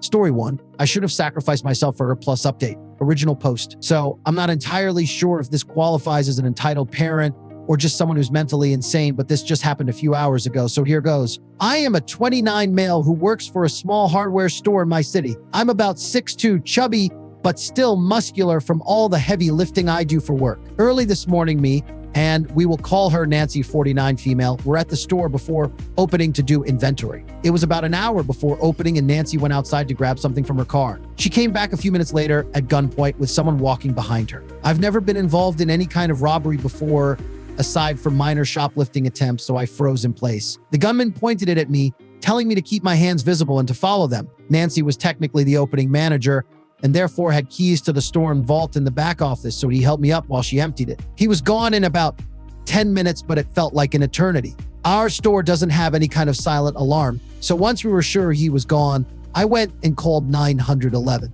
Story 1. I should have sacrificed myself for her plus update. Original post. So I'm not entirely sure if this qualifies as an entitled parent or just someone who's mentally insane, but this just happened a few hours ago, so here goes. I am a 29 male who works for a small hardware store in my city. I'm about 6'2", chubby, but still muscular from all the heavy lifting I do for work. Early this morning, me, and we will call her Nancy 49 female, were at the store before opening to do inventory. It was about an hour before opening and Nancy went outside to grab something from her car. She came back a few minutes later at gunpoint with someone walking behind her. I've never been involved in any kind of robbery before, aside from minor shoplifting attempts, so I froze in place. The gunman pointed it at me, telling me to keep my hands visible and to follow them. Nancy was technically the opening manager and therefore had keys to the store and vault in the back office, so he helped me up while she emptied it. He was gone in about 10 minutes, but it felt like an eternity. Our store doesn't have any kind of silent alarm, so once we were sure he was gone, I went and called 911.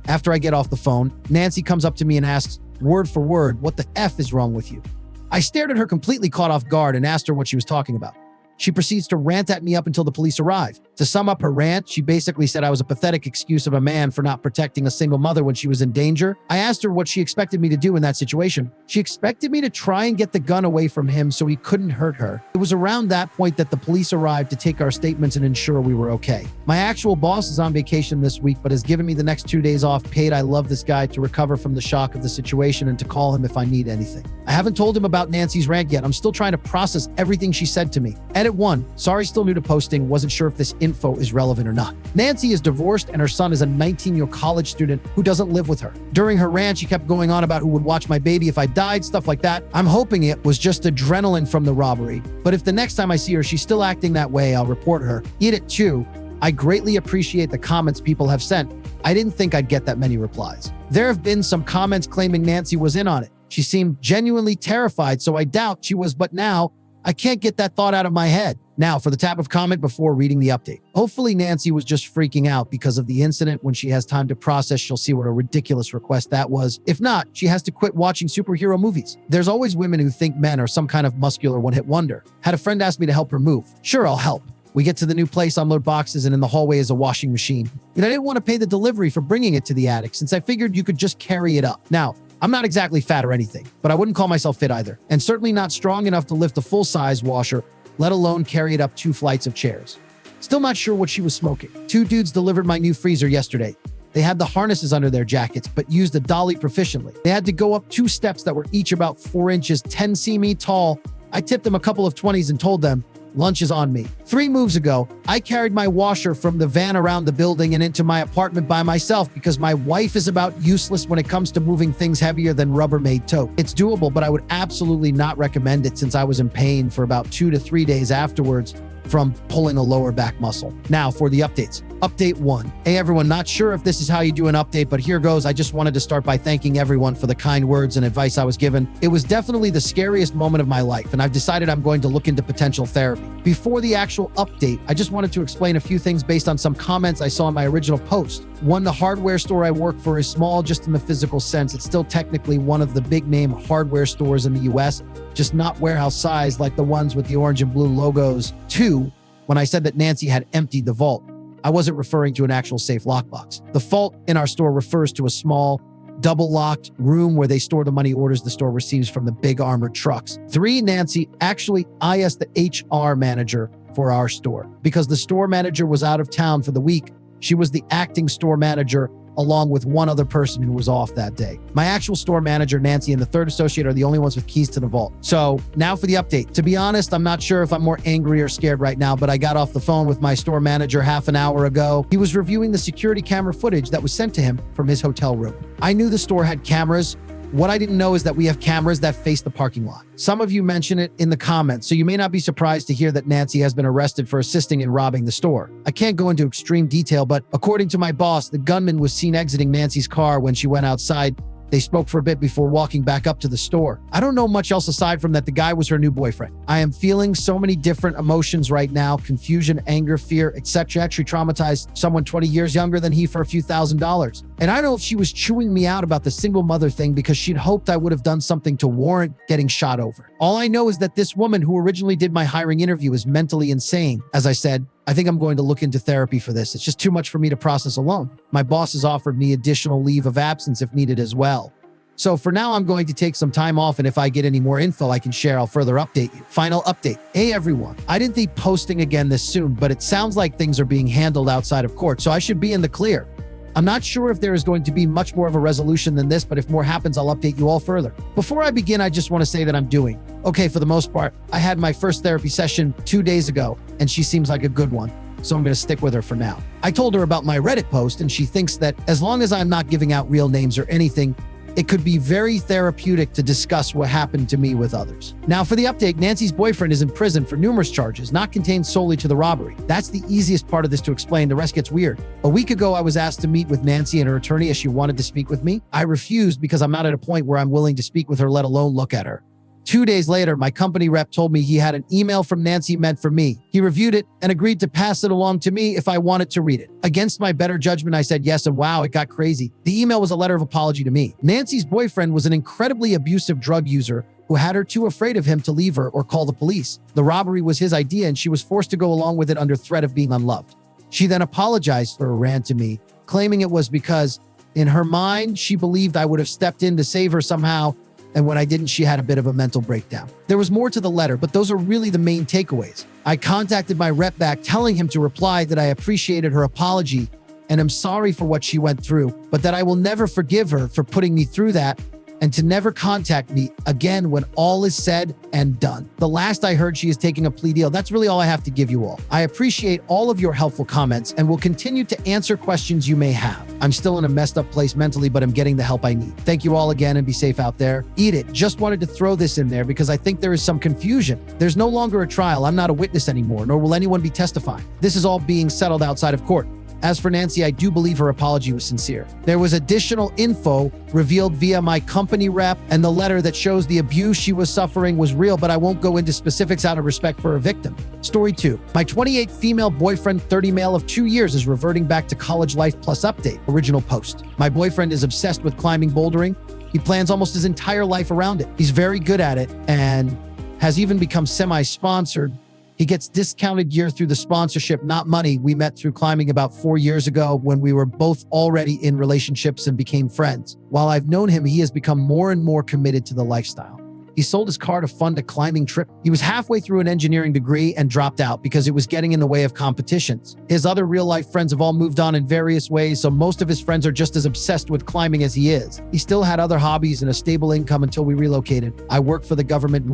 After I get off the phone, Nancy comes up to me and asks, word for word, what the F is wrong with you? I stared at her completely caught off guard and asked her what she was talking about. She proceeds to rant at me up until the police arrive. To sum up her rant, she basically said I was a pathetic excuse of a man for not protecting a single mother when she was in danger. I asked her what she expected me to do in that situation. She expected me to try and get the gun away from him so he couldn't hurt her. It was around that point that the police arrived to take our statements and ensure we were okay. My actual boss is on vacation this week, but has given me the next 2 days off paid. I love this guy to recover from the shock of the situation and to call him if I need anything. I haven't told him about Nancy's rant yet. I'm still trying to process everything she said to me. Edit 1. Sorry, still new to posting. Wasn't sure if this info is relevant or not. Nancy is divorced and her son is a 19-year college student who doesn't live with her. During her rant, she kept going on about who would watch my baby if I died, stuff like that. I'm hoping it was just adrenaline from the robbery. But if the next time I see her, she's still acting that way, I'll report her. Edit 2. I greatly appreciate the comments people have sent. I didn't think I'd get that many replies. There have been some comments claiming Nancy was in on it. She seemed genuinely terrified, so I doubt she was, but now I can't get that thought out of my head. Now for the tab of comment before reading the update. Hopefully Nancy was just freaking out because of the incident. When she has time to process, she'll see what a ridiculous request that was. If not, she has to quit watching superhero movies. There's always women who think men are some kind of muscular one-hit wonder. Had a friend ask me to help her move. Sure, I'll help. We get to the new place, unload boxes, and in the hallway is a washing machine. And I didn't want to pay the delivery for bringing it to the attic since I figured you could just carry it up. Now, I'm not exactly fat or anything, but I wouldn't call myself fit either. And certainly not strong enough to lift a full-size washer, let alone carry it up 2 flights of chairs. Still not sure what she was smoking. 2 dudes delivered my new freezer yesterday. They had the harnesses under their jackets, but used the dolly proficiently. They had to go up 2 steps that were each about 4 inches, 10 cm tall. I tipped them a couple of 20s and told them, lunch is on me. 3 moves ago, I carried my washer from the van around the building and into my apartment by myself because my wife is about useless when it comes to moving things heavier than Rubbermaid tote. It's doable, but I would absolutely not recommend it since I was in pain for about 2 to 3 days afterwards from pulling a lower back muscle. Now for the updates. Update 1. Hey everyone, not sure if this is how you do an update, but here goes. I just wanted to start by thanking everyone for the kind words and advice I was given. It was definitely the scariest moment of my life, and I've decided I'm going to look into potential therapy. Before the actual update, I just wanted to explain a few things based on some comments I saw in my original post. 1, the hardware store I work for is small just in the physical sense. It's still technically one of the big name hardware stores in the US, just not warehouse size like the ones with the orange and blue logos. 2, when I said that Nancy had emptied the vault, I wasn't referring to an actual safe lockbox. The vault in our store refers to a small, double-locked room where they store the money orders the store receives from the big armored trucks. 3, Nancy, actually, I asked the HR manager for our store. Because the store manager was out of town for the week, she was the acting store manager along with 1 other person who was off that day. My actual store manager, Nancy, and the 3rd associate are the only ones with keys to the vault. So now for the update. To be honest, I'm not sure if I'm more angry or scared right now, but I got off the phone with my store manager half an hour ago. He was reviewing the security camera footage that was sent to him from his hotel room. I knew the store had cameras. What I didn't know is that we have cameras that face the parking lot. Some of you mention it in the comments, so you may not be surprised to hear that Nancy has been arrested for assisting in robbing the store. I can't go into extreme detail, but according to my boss, the gunman was seen exiting Nancy's car when she went outside. They spoke for a bit before walking back up to the store. I don't know much else aside from that the guy was her new boyfriend. I am feeling so many different emotions right now: confusion, anger, fear, etc. Actually traumatized someone 20 years younger than he for a few $1,000s. And I don't know if she was chewing me out about the single mother thing because she'd hoped I would have done something to warrant getting shot over. All I know is that this woman who originally did my hiring interview is mentally insane. As I said, I think I'm going to look into therapy for this. It's just too much for me to process alone. My boss has offered me additional leave of absence if needed as well. So for now, I'm going to take some time off, and if I get any more info I can share, I'll further update you. Final update. Hey everyone, I didn't think posting again this soon, but it sounds like things are being handled outside of court, so I should be in the clear. I'm not sure if there is going to be much more of a resolution than this, but if more happens, I'll update you all further. Before I begin, I just want to say that I'm doing okay for the most part. I had my first therapy session 2 days ago, and she seems like a good one, so I'm going to stick with her for now. I told her about my Reddit post, and she thinks that as long as I'm not giving out real names or anything, it could be very therapeutic to discuss what happened to me with others. Now for the update, Nancy's boyfriend is in prison for numerous charges, not contained solely to the robbery. That's the easiest part of this to explain. The rest gets weird. A week ago, I was asked to meet with Nancy and her attorney as she wanted to speak with me. I refused because I'm not at a point where I'm willing to speak with her, let alone look at her. 2 days later, my company rep told me he had an email from Nancy meant for me. He reviewed it and agreed to pass it along to me if I wanted to read it. Against my better judgment, I said yes, and wow, it got crazy. The email was a letter of apology to me. Nancy's boyfriend was an incredibly abusive drug user who had her too afraid of him to leave her or call the police. The robbery was his idea, and she was forced to go along with it under threat of being unloved. She then apologized for her rant to me, claiming it was because, in her mind, she believed I would have stepped in to save her somehow, and when I didn't, she had a bit of a mental breakdown. There was more to the letter, but those are really the main takeaways. I contacted my rep back, telling him to reply that I appreciated her apology and am sorry for what she went through, but that I will never forgive her for putting me through that, and to never contact me again when all is said and done. The last I heard, she is taking a plea deal. That's really all I have to give you all. I appreciate all of your helpful comments and will continue to answer questions you may have. I'm still in a messed up place mentally, but I'm getting the help I need. Thank you all again, and be safe out there. Eat it. Just wanted to throw this in there because I think there is some confusion. There's no longer a trial. I'm not a witness anymore, nor will anyone be testifying. This is all being settled outside of court. As for Nancy, I do believe her apology was sincere. There was additional info revealed via my company rep, and the letter that shows the abuse she was suffering was real, but I won't go into specifics out of respect for her victim. Story 2. My 28 female boyfriend, 30 male of 2 years, is reverting back to college life plus update. Original post. My boyfriend is obsessed with climbing bouldering. He plans almost his entire life around it. He's very good at it and has even become semi-sponsored. He gets discounted gear through the sponsorship, not money. We met through climbing about 4 years ago when we were both already in relationships and became friends. While I've known him, he has become more and more committed to the lifestyle. He sold his car to fund a climbing trip. He was halfway through an engineering degree and dropped out because it was getting in the way of competitions. His other real-life friends have all moved on in various ways, so most of his friends are just as obsessed with climbing as he is. He still had other hobbies and a stable income until we relocated. I worked for the government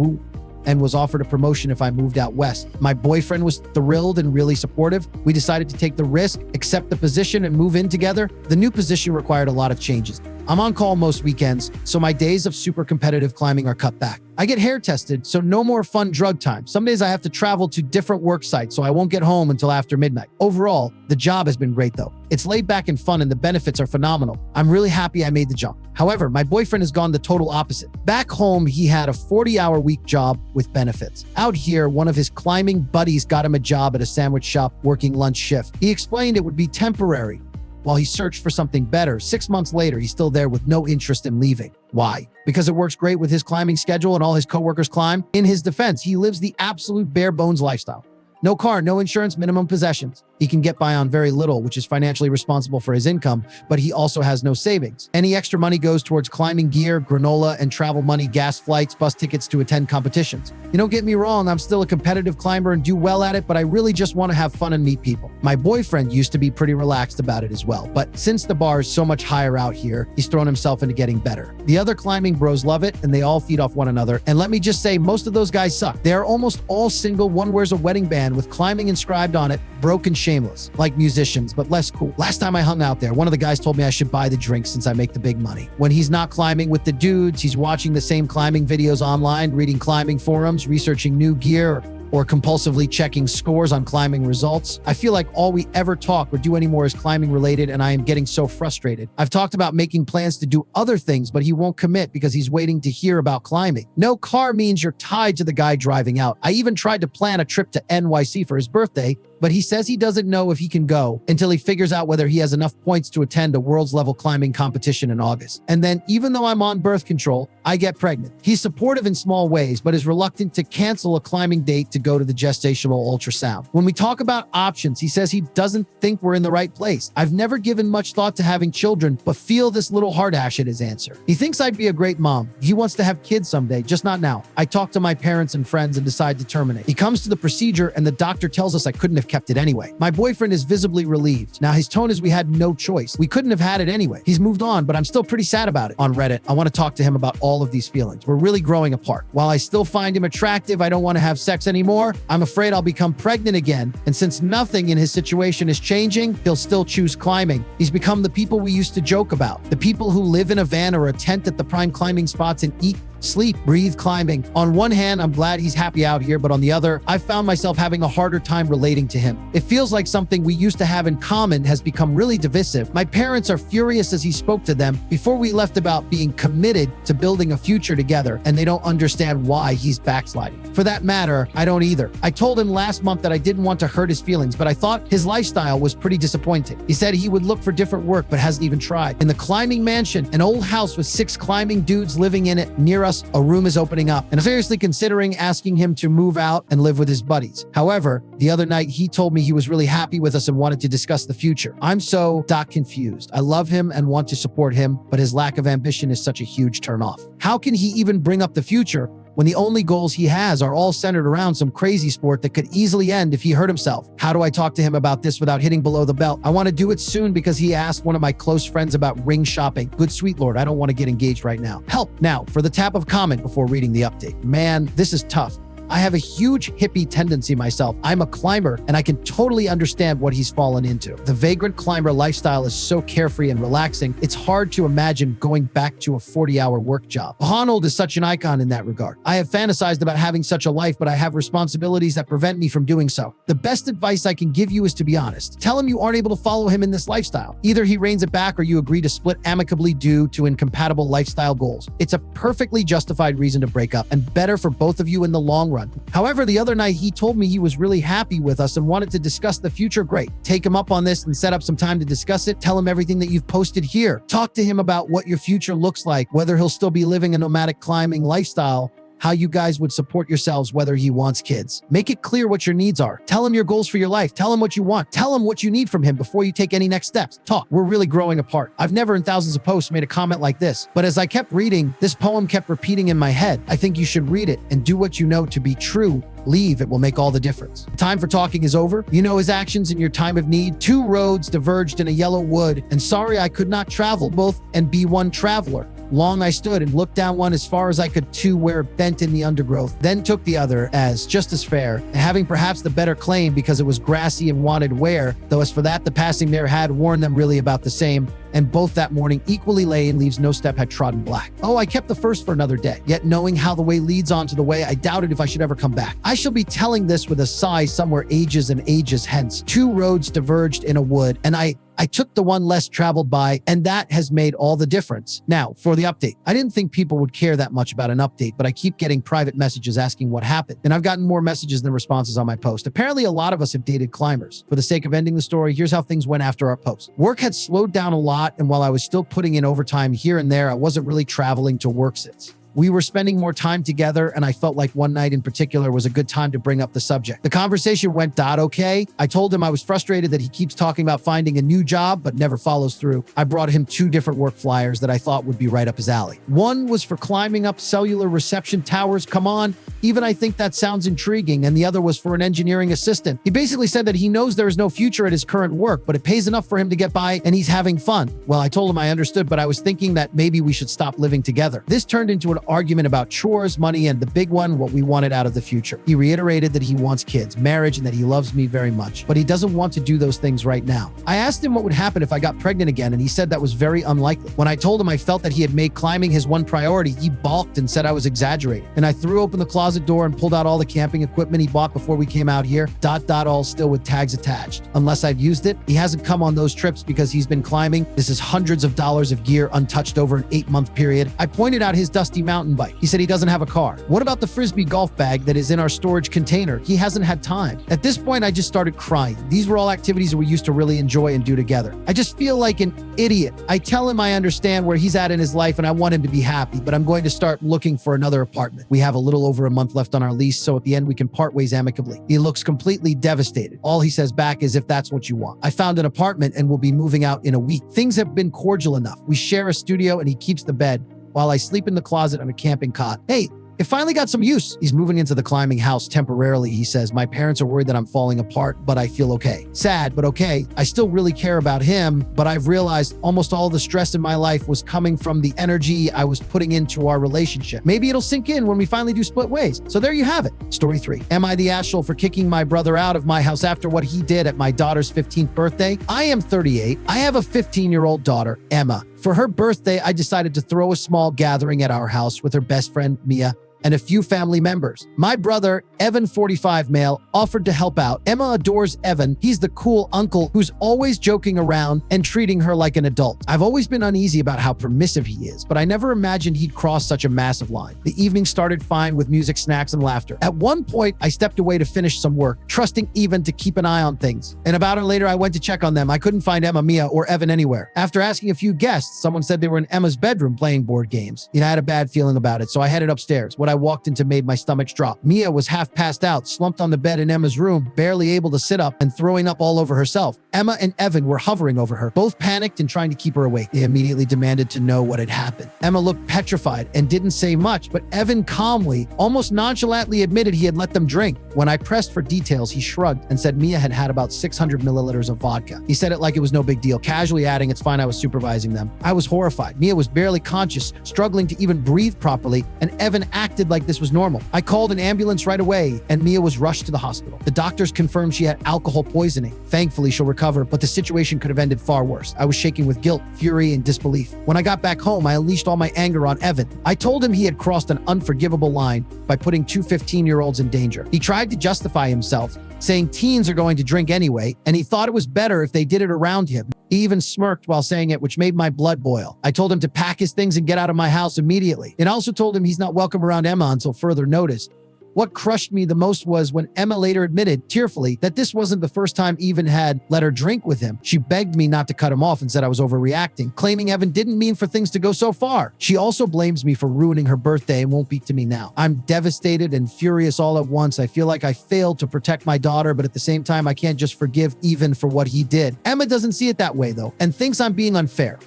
and was offered a promotion if I moved out west. My boyfriend was thrilled and really supportive. We decided to take the risk, accept the position, and move in together. The new position required a lot of changes. I'm on call most weekends, so my days of super competitive climbing are cut back. I get hair tested, so no more fun drug time. Some days I have to travel to different work sites, so I won't get home until after midnight. Overall, the job has been great though. It's laid back and fun, and the benefits are phenomenal. I'm really happy I made the jump. However, my boyfriend has gone the total opposite. Back home, he had a 40-hour-week job with benefits. Out here, one of his climbing buddies got him a job at a sandwich shop working lunch shift. He explained it would be temporary while he searched for something better. 6 months later, he's still there with no interest in leaving. Why? Because it works great with his climbing schedule and all his coworkers climb? In his defense, he lives the absolute bare bones lifestyle. No car, no insurance, minimum possessions. He can get by on very little, which is financially responsible for his income, but he also has no savings. Any extra money goes towards climbing gear, granola, and travel money, gas flights, bus tickets to attend competitions. You don't get me wrong, I'm still a competitive climber and do well at it, but I really just want to have fun and meet people. My boyfriend used to be pretty relaxed about it as well, but since the bar is so much higher out here, he's thrown himself into getting better. The other climbing bros love it, and they all feed off one another. And let me just say, most of those guys suck. They are almost all single. One wears a wedding band with climbing inscribed on it, broke and shameless, like musicians, but less cool. Last time I hung out there, one of the guys told me I should buy the drinks since I make the big money. When he's not climbing with the dudes, he's watching the same climbing videos online, reading climbing forums, researching new gear, or compulsively checking scores on climbing results. I feel like all we ever talk or do anymore is climbing related, and I am getting so frustrated. I've talked about making plans to do other things, but he won't commit because he's waiting to hear about climbing. No car means you're tied to the guy driving out. I even tried to plan a trip to NYC for his birthday, but he says he doesn't know if he can go until he figures out whether he has enough points to attend a world's level climbing competition in August. And then, even though I'm on birth control, I get pregnant. He's supportive in small ways, but is reluctant to cancel a climbing date to go to the gestational ultrasound. When we talk about options, he says he doesn't think we're in the right place. I've never given much thought to having children, but feel this little heart ash at his answer. He thinks I'd be a great mom. He wants to have kids someday, just not now. I talk to my parents and friends and decide to terminate. He comes to the procedure and the doctor tells us I couldn't have kept it anyway. My boyfriend is visibly relieved. Now his tone is we had no choice. We couldn't have had it anyway. He's moved on, but I'm still pretty sad about it. On Reddit, I want to talk to him about all of these feelings. We're really growing apart. While I still find him attractive, I don't want to have sex anymore. I'm afraid I'll become pregnant again. And since nothing in his situation is changing, he'll still choose climbing. He's become the people we used to joke about. The people who live in a van or a tent at the prime climbing spots and eat, sleep, breathe climbing. On one hand, I'm glad he's happy out here, but on the other, I found myself having a harder time relating to him. It feels like something we used to have in common has become really divisive. My parents are furious as he spoke to them before we left about being committed to building a future together, and they don't understand why he's backsliding. For that matter, I don't either. I told him last month that I didn't want to hurt his feelings, but I thought his lifestyle was pretty disappointing. He said he would look for different work, but hasn't even tried. In the climbing mansion, an old house with 6 climbing dudes living in it near us, a room is opening up, and I'm seriously considering asking him to move out and live with his buddies. However, the other night he told me he was really happy with us and wanted to discuss the future. I'm so confused. I love him and want to support him, but his lack of ambition is such a huge turnoff. How can he even bring up the future when the only goals he has are all centered around some crazy sport that could easily end if he hurt himself? How do I talk to him about this without hitting below the belt? I want to do it soon because he asked one of my close friends about ring shopping. Good sweet Lord, I don't want to get engaged right now. Help. Now, for the tap of comment before reading the update. Man, this is tough. I have a huge hippie tendency myself. I'm a climber, and I can totally understand what he's fallen into. The vagrant climber lifestyle is so carefree and relaxing, it's hard to imagine going back to a 40-hour work job. Arnold is such an icon in that regard. I have fantasized about having such a life, but I have responsibilities that prevent me from doing so. The best advice I can give you is to be honest. Tell him you aren't able to follow him in this lifestyle. Either he reins it back or you agree to split amicably due to incompatible lifestyle goals. It's a perfectly justified reason to break up, and better for both of you in the long run. However, the other night he told me he was really happy with us and wanted to discuss the future. Great. Take him up on this and set up some time to discuss it. Tell him everything that you've posted here. Talk to him about what your future looks like, whether he'll still be living a nomadic climbing lifestyle, how you guys would support yourselves, whether he wants kids. Make it clear what your needs are. Tell him your goals for your life. Tell him what you want. Tell him what you need from him before you take any next steps. Talk. We're really growing apart. I've never in thousands of posts made a comment like this, but as I kept reading, this poem kept repeating in my head. I think you should read it and do what you know to be true. Leave. It will make all the difference. Time for talking is over. You know his actions in your time of need. 2 roads diverged in a yellow wood, and sorry I could not travel both and be one traveler. Long I stood and looked down one as far as I could, 2 where bent in the undergrowth, then took the other as just as fair, and having perhaps the better claim because it was grassy and wanted wear, though as for that the passing there had warned them really about the same, and both that morning equally lay and leaves no step had trodden black. Oh, I kept the first for another day, yet knowing how the way leads on to the way, I doubted if I should ever come back. I shall be telling this with a sigh somewhere ages and ages hence. 2 roads diverged in a wood, and I took the one less traveled by, and that has made all the difference. Now, for the update. I didn't think people would care that much about an update, but I keep getting private messages asking what happened, and I've gotten more messages than responses on my post. Apparently, a lot of us have dated climbers. For the sake of ending the story, here's how things went after our post. Work had slowed down a lot, and while I was still putting in overtime here and there, I wasn't really traveling to work sits. We were spending more time together, and I felt like one night in particular was a good time to bring up the subject. The conversation went okay. I told him I was frustrated that he keeps talking about finding a new job, but never follows through. I brought him 2 different work flyers that I thought would be right up his alley. One was for climbing up cellular reception towers. Come on, even I think that sounds intriguing. And the other was for an engineering assistant. He basically said that he knows there is no future at his current work, but it pays enough for him to get by, and he's having fun. Well, I told him I understood, but I was thinking that maybe we should stop living together. This turned into an argument about chores, money, and the big one, what we wanted out of the future. He reiterated that he wants kids, marriage, and that he loves me very much, but he doesn't want to do those things right now. I asked him what would happen if I got pregnant again, and he said that was very unlikely. When I told him I felt that he had made climbing his one priority, he balked and said I was exaggerating. And I threw open the closet door and pulled out all the camping equipment he bought before we came out here, all still with tags attached. Unless I've used it, he hasn't come on those trips because he's been climbing. This is hundreds of dollars of gear untouched over an 8-month period. I pointed out his dusty mountain bike. He said he doesn't have a car. What about the Frisbee golf bag that is in our storage container? He hasn't had time. At this point, I just started crying. These were all activities that we used to really enjoy and do together. I just feel like an idiot. I tell him I understand where he's at in his life and I want him to be happy, but I'm going to start looking for another apartment. We have a little over a month left on our lease, so at the end we can part ways amicably. He looks completely devastated. All he says back is, if that's what you want. I found an apartment and will be moving out in a week. Things have been cordial enough. We share a studio and he keeps the bed while I sleep in the closet on a camping cot. Hey, it finally got some use. He's moving into the climbing house temporarily, he says. My parents are worried that I'm falling apart, but I feel okay. Sad, but okay. I still really care about him, but I've realized almost all the stress in my life was coming from the energy I was putting into our relationship. Maybe it'll sink in when we finally do split ways. So there you have it. Story 3. Am I the asshole for kicking my brother out of my house after what he did at my daughter's 15th birthday? I am 38. I have a 15-year-old daughter, Emma. For her birthday, I decided to throw a small gathering at our house with her best friend, Mia, and a few family members. My brother, Evan, 45 male, offered to help out. Emma adores Evan. He's the cool uncle who's always joking around and treating her like an adult. I've always been uneasy about how permissive he is, but I never imagined he'd cross such a massive line. The evening started fine with music, snacks, and laughter. At one point, I stepped away to finish some work, trusting Evan to keep an eye on things. And about an hour later, I went to check on them. I couldn't find Emma, Mia, or Evan anywhere. After asking a few guests, someone said they were in Emma's bedroom playing board games. I had a bad feeling about it, so I headed upstairs. What I walked into made my stomach drop. Mia was half passed out, slumped on the bed in Emma's room, barely able to sit up and throwing up all over herself. Emma and Evan were hovering over her, both panicked and trying to keep her awake. They immediately demanded to know what had happened. Emma looked petrified and didn't say much, but Evan calmly, almost nonchalantly admitted he had let them drink. When I pressed for details, he shrugged and said Mia had had about 600 milliliters of vodka. He said it like it was no big deal, casually adding, "It's fine, I was supervising them." I was horrified. Mia was barely conscious, struggling to even breathe properly, and Evan acted like this was normal. I called an ambulance right away, and Mia was rushed to the hospital. The doctors confirmed she had alcohol poisoning. Thankfully, she'll recover, but the situation could have ended far worse. I was shaking with guilt, fury, and disbelief. When I got back home, I unleashed all my anger on Evan. I told him he had crossed an unforgivable line by putting two 15-year-olds in danger. He tried to justify himself, saying teens are going to drink anyway, and he thought it was better if they did it around him. He even smirked while saying it, which made my blood boil. I told him to pack his things and get out of my house immediately. And also told him he's not welcome around Emma until further notice. What crushed me the most was when Emma later admitted, tearfully, that this wasn't the first time Evan had let her drink with him. She begged me not to cut him off and said I was overreacting, claiming Evan didn't mean for things to go so far. She also blames me for ruining her birthday and won't speak to me now. I'm devastated and furious all at once. I feel like I failed to protect my daughter, but at the same time, I can't just forgive Evan for what he did. Emma doesn't see it that way, though, and thinks I'm being unfair.